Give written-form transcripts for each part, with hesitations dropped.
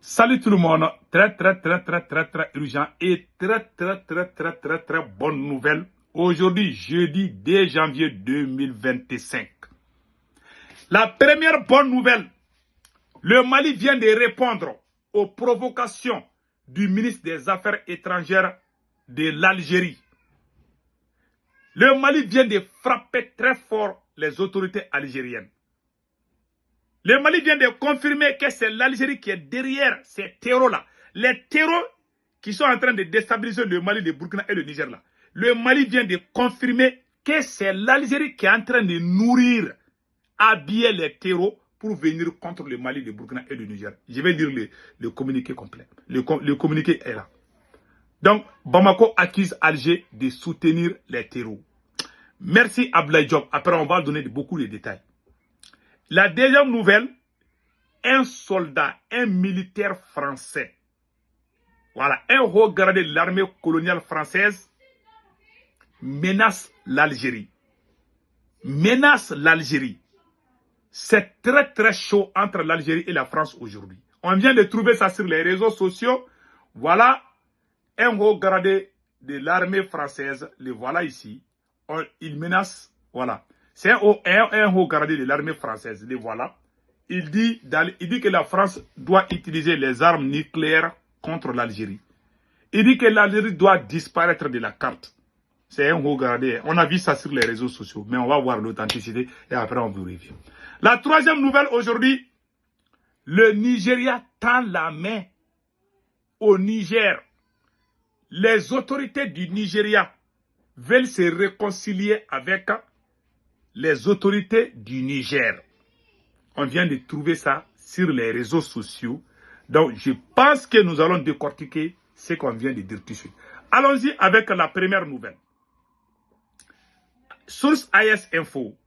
Salut tout le monde, très urgent et très bonne nouvelle. Aujourd'hui, jeudi 2 janvier 2025. La première bonne nouvelle, le Mali vient de répondre aux provocations du ministre des Affaires étrangères de l'Algérie. Le Mali vient de frapper très fort les autorités algériennes. Le Mali vient de confirmer que c'est l'Algérie qui est derrière ces terreaux-là. Les terreaux qui sont en train de déstabiliser le Mali, le Burkina et le Niger là. Le Mali vient de confirmer que c'est l'Algérie qui est en train de nourrir, habiller les terreaux pour venir contre le Mali, le Burkina et le Niger. Je vais lire le communiqué complet. Le communiqué est là. Donc, Bamako accuse Alger de soutenir les terreaux. Merci Abdoulaye Diop. Après, on va donner beaucoup de détails. La deuxième nouvelle, un soldat, un militaire français, voilà, un haut gradé de l'armée coloniale française menace l'Algérie. Menace l'Algérie. C'est très chaud entre l'Algérie et la France aujourd'hui. On vient de trouver ça sur les réseaux sociaux. Voilà, un haut gradé de l'armée française, le voilà ici. Il menace, voilà. C'est un haut gradé de l'armée française, le voilà. Il dit que la France doit utiliser les armes nucléaires contre l'Algérie. Il dit que l'Algérie doit disparaître de la carte. C'est un haut gradé. On a vu ça sur les réseaux sociaux, mais on va voir l'authenticité et après on vous revient. La troisième nouvelle aujourd'hui, le Nigeria tend la main au Niger. Les autorités du Nigeria veulent se réconcilier avec les autorités du Niger. On vient de trouver ça sur les réseaux sociaux. Donc, je pense que nous allons décortiquer ce qu'on vient de dire tout de suite. Allons-y avec la première nouvelle. Source AS Info.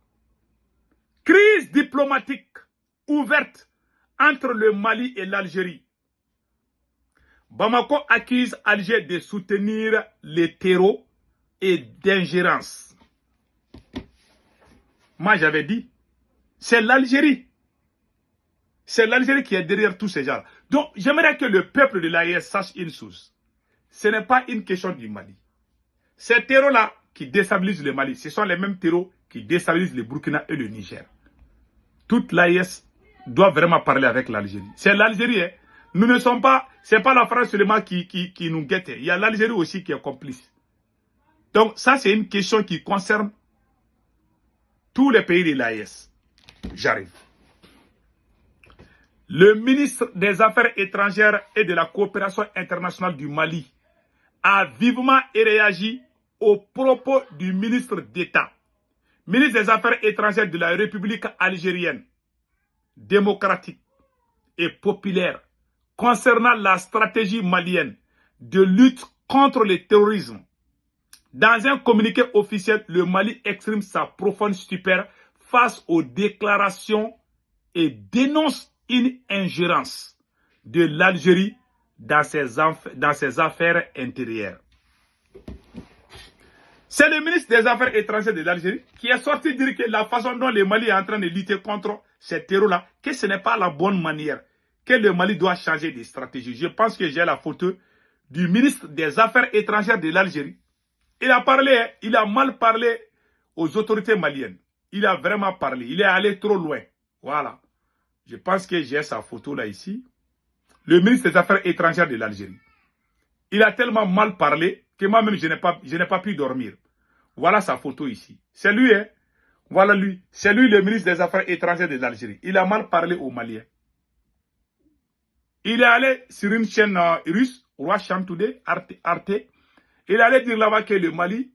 Crise diplomatique ouverte entre le Mali et l'Algérie. Bamako accuse Alger de soutenir les terreaux et d'ingérence. Moi, j'avais dit, c'est l'Algérie. C'est l'Algérie qui est derrière tous ces gens. Donc, j'aimerais que le peuple de l'AES sache une chose. Ce n'est pas une question du Mali. Ces terreaux-là qui déstabilisent le Mali, ce sont les mêmes terreaux qui déstabilisent le Burkina et le Niger. Toute l'AES doit vraiment parler avec l'Algérie. C'est l'Algérie, hein. Nous ne sommes pas, c'est pas la France seulement qui nous guette. Il y a l'Algérie aussi qui est complice. Donc, ça, c'est une question qui concerne tous les pays de l'AES. J'arrive. Le ministre des Affaires étrangères et de la coopération internationale du Mali a vivement réagi aux propos du ministre d'État, ministre des Affaires étrangères de la République algérienne, démocratique et populaire, concernant la stratégie malienne de lutte contre le terrorisme. Dans un communiqué officiel, le Mali exprime sa profonde stupeur face aux déclarations et dénonce une ingérence de l'Algérie dans ses affaires intérieures. C'est le ministre des Affaires étrangères de l'Algérie qui est sorti dire que la façon dont le Mali est en train de lutter contre ces terroristes-là, que ce n'est pas la bonne manière, que le Mali doit changer de stratégie. Je pense que j'ai la photo du ministre des Affaires étrangères de l'Algérie. Il a parlé, il a mal parlé aux autorités maliennes. Il a vraiment parlé, il est allé trop loin. Voilà. Je pense que j'ai sa photo là ici. Le ministre des Affaires étrangères de l'Algérie. Il a tellement mal parlé que moi-même je n'ai pas pu dormir. Voilà sa photo ici. C'est lui, hein. Voilà lui. C'est lui le ministre des Affaires étrangères de l'Algérie. Il a mal parlé aux Maliens. Il est allé sur une chaîne russe, Roi Cham Today, Arte. Il allait dire là-bas que le Mali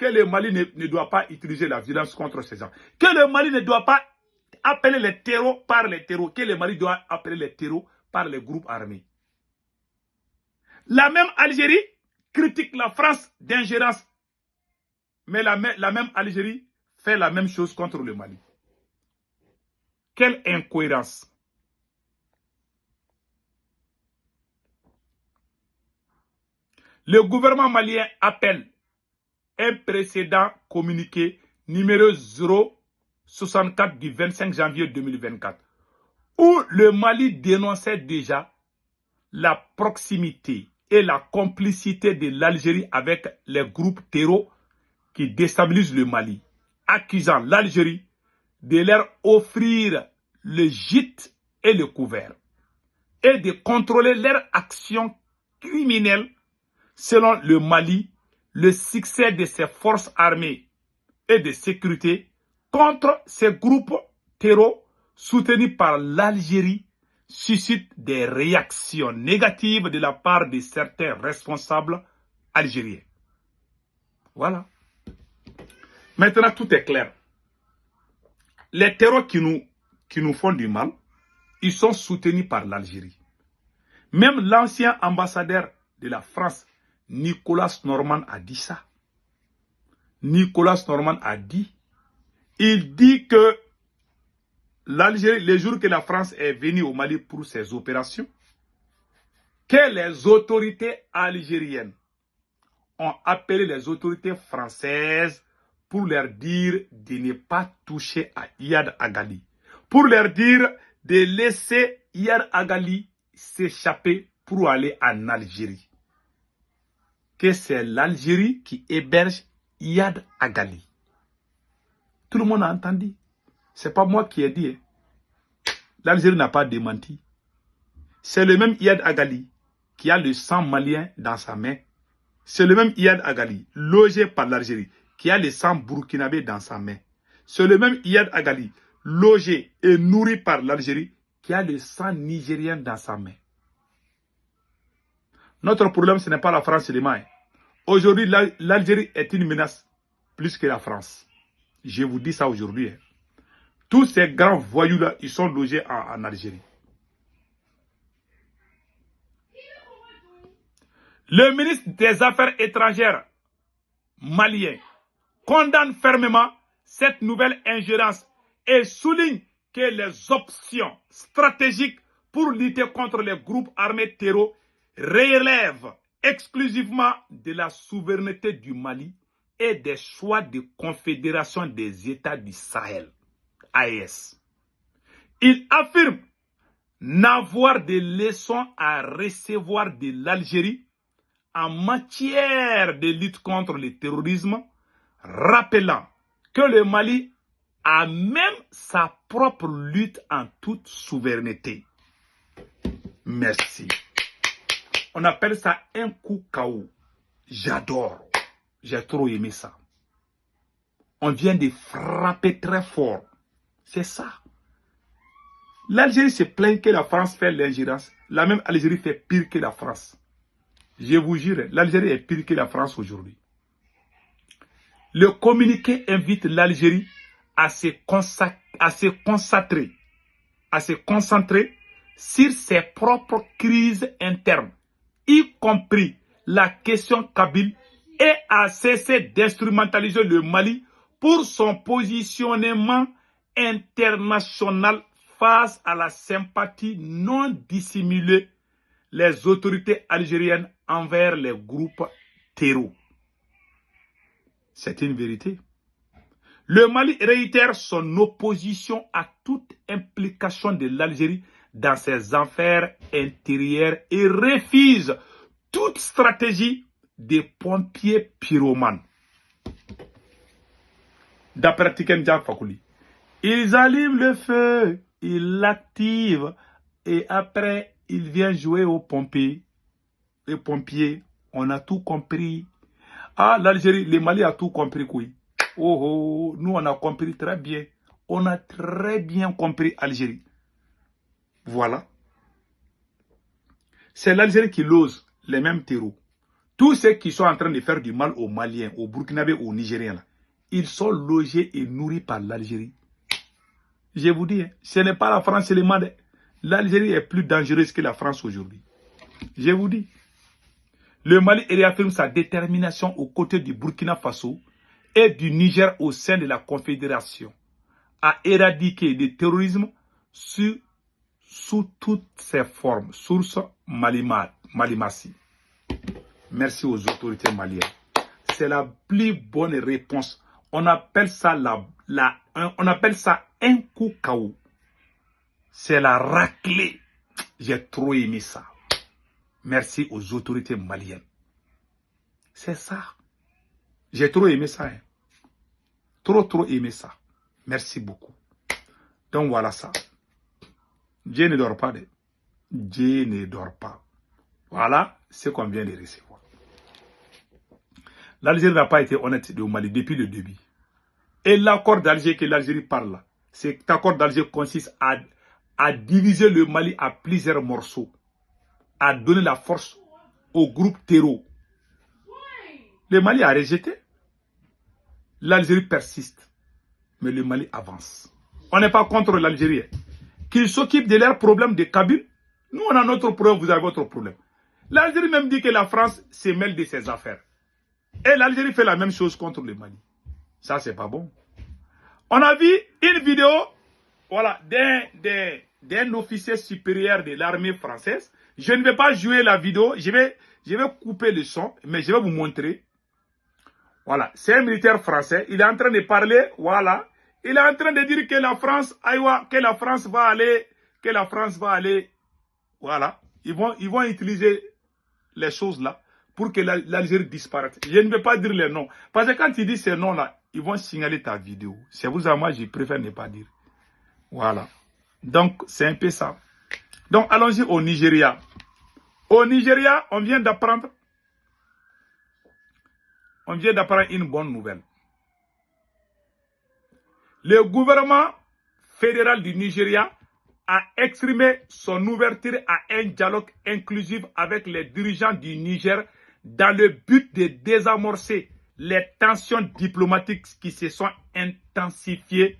ne doit pas utiliser la violence contre ces gens. Que le Mali ne doit pas appeler les terreaux par les terreaux. Que le Mali doit appeler les terreaux par les groupes armés. La même Algérie critique la France d'ingérence. Mais la même Algérie fait la même chose contre le Mali. Quelle incohérence. Le gouvernement malien appelle un précédent communiqué numéro 064 du 25 janvier 2024 où le Mali dénonçait déjà la proximité et la complicité de l'Algérie avec les groupes terreaux qui déstabilisent le Mali, accusant l'Algérie de leur offrir le gîte et le couvert et de contrôler leurs actions criminelles. Selon le Mali, le succès de ses forces armées et de sécurité contre ces groupes terreaux soutenus par l'Algérie suscite des réactions négatives de la part de certains responsables algériens. Voilà. Maintenant, tout est clair. Les terreaux qui nous font du mal, ils sont soutenus par l'Algérie. Même l'ancien ambassadeur de la France, Nicolas Norman, a dit ça. Nicolas Norman a dit, il dit que l'Algérie, les jours que la France est venue au Mali pour ses opérations, que les autorités algériennes ont appelé les autorités françaises pour leur dire de ne pas toucher à Iyad Agali, pour leur dire de laisser Iyad Agali s'échapper pour aller en Algérie. Que c'est l'Algérie qui héberge Iyad Agali. Tout le monde a entendu. C'est pas moi qui ai dit. L'Algérie n'a pas démenti. C'est le même Iyad Agali qui a le sang malien dans sa main. C'est le même Iyad Agali, logé par l'Algérie, qui a le sang burkinabé dans sa main. C'est le même Iyad Agali, logé et nourri par l'Algérie, qui a le sang nigérien dans sa main. Notre problème, ce n'est pas la France seulement. Aujourd'hui, l'Algérie est une menace plus que la France. Je vous dis ça aujourd'hui. Tous ces grands voyous-là, ils sont logés en Algérie. Le ministre des Affaires étrangères malien condamne fermement cette nouvelle ingérence et souligne que les options stratégiques pour lutter contre les groupes armés terreaux relèvent exclusivement de la souveraineté du Mali et des choix de confédération des États du Sahel, AES. Il affirme n'avoir de leçons à recevoir de l'Algérie en matière de lutte contre le terrorisme, rappelant que le Mali a même sa propre lutte en toute souveraineté. Merci. On appelle ça un coup KO. J'adore. J'ai trop aimé ça. On vient de frapper très fort. C'est ça. L'Algérie se plaint que la France fait l'ingérence. La même Algérie fait pire que la France. Je vous jure, l'Algérie est pire que la France aujourd'hui. Le communiqué invite l'Algérie à se concentrer sur ses propres crises internes, y compris la question kabyle, et à cesser d'instrumentaliser le Mali pour son positionnement international face à la sympathie non dissimulée les autorités algériennes envers les groupes terreaux. C'est une vérité. Le Mali réitère son opposition à toute implication de l'Algérie dans ses affaires intérieures et refuse toute stratégie des pompiers pyromanes. D'après Tiken Jah Fakoly, ils allument le feu, ils l'activent et après ils viennent jouer aux pompiers. Les pompiers, on a tout compris. Ah, l'Algérie, le Mali a tout compris, quoi. Oh, nous on a compris très bien. On a très bien compris Algérie. Voilà. C'est l'Algérie qui lose les mêmes terreaux. Tous ceux qui sont en train de faire du mal aux Maliens, aux Burkinabés, aux Nigériens, là, ils sont logés et nourris par l'Algérie. Je vous dis, ce n'est pas la France seulement. L'Algérie est plus dangereuse que la France aujourd'hui. Je vous dis. Le Mali réaffirme sa détermination aux côtés du Burkina Faso et du Niger au sein de la Confédération à éradiquer le terrorisme sous toutes ses formes. Source Malimassi. Merci aux autorités maliennes. C'est la plus bonne réponse. On appelle ça un coup KO. C'est la raclée. J'ai trop aimé ça. Merci aux autorités maliennes. C'est ça. J'ai trop aimé ça. Hein. Trop aimé ça. Merci beaucoup. Donc voilà ça. Dieu ne dort pas. Dieu ne dort pas. Voilà ce qu'on vient de recevoir. L'Algérie n'a pas été honnête au Mali depuis le début. Et l'accord d'Alger que l'Algérie parle là, cet accord d'Alger consiste à diviser le Mali à plusieurs morceaux, à donner la force au groupe terreau. Le Mali a rejeté. L'Algérie persiste. Mais le Mali avance. On n'est pas contre l'Algérie. Qu'ils s'occupent de leurs problèmes de Kabylie. Nous, on a notre problème, vous avez votre problème. L'Algérie même dit que la France se mêle de ses affaires. Et l'Algérie fait la même chose contre le Mali. Ça, c'est pas bon. On a vu une vidéo voilà, d'un officier supérieur de l'armée française. Je ne vais pas jouer la vidéo. Je vais couper le son, mais je vais vous montrer. Voilà, c'est un militaire français. Il est en train de parler. Voilà. Il est en train de dire que la France, va aller. Voilà. Ils vont utiliser les choses là pour que l'Algérie disparaisse. Je ne vais pas dire les noms. Parce que quand ils disent ces noms-là, ils vont signaler ta vidéo. C'est vous à moi, je préfère ne pas dire. Voilà. Donc, c'est un peu ça. Donc, allons-y au Nigeria. Au Nigeria, on vient d'apprendre une bonne nouvelle. Le gouvernement fédéral du Nigeria a exprimé son ouverture à un dialogue inclusif avec les dirigeants du Niger dans le but de désamorcer les tensions diplomatiques qui se sont intensifiées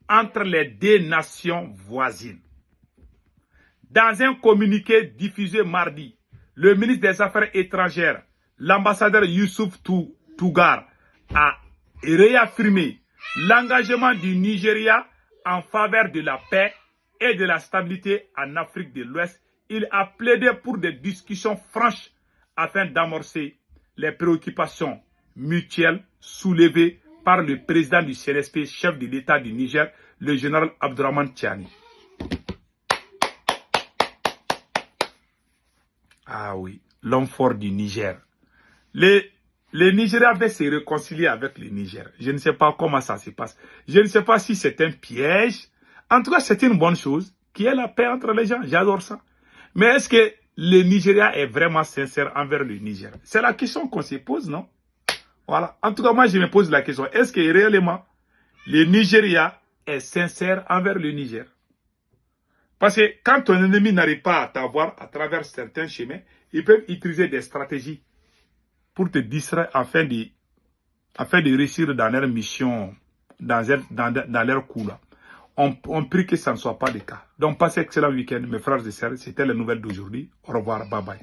entre les deux nations voisines. Dans un communiqué diffusé mardi, le ministre des Affaires étrangères, l'ambassadeur Youssouf Tougar, a réaffirmé l'engagement du Nigeria en faveur de la paix et de la stabilité en Afrique de l'Ouest. Il a plaidé pour des discussions franches afin d'amorcer les préoccupations mutuelles soulevées par le président du CNSP, chef de l'État du Niger, le général Abdourahmane Tiani. Ah oui, l'homme fort du Niger. Les Nigériens avaient se réconcilier avec le Niger. Je ne sais pas comment ça se passe. Je ne sais pas si c'est un piège. En tout cas, c'est une bonne chose qu'il y ait la paix entre les gens. J'adore ça. Mais est-ce que le Nigeria est vraiment sincère envers le Niger? C'est la question qu'on se pose, non? Voilà. En tout cas, moi, je me pose la question. Est-ce que réellement, le Nigeria est sincère envers le Niger? Parce que quand ton ennemi n'arrive pas à t'avoir à travers certains chemins, ils peuvent utiliser des stratégies pour te distraire afin de réussir dans leur mission, dans leur coup là. On prie que ça ne soit pas le cas. Donc, passez un excellent week-end, mes frères et sœurs. C'était la nouvelle d'aujourd'hui. Au revoir, bye bye.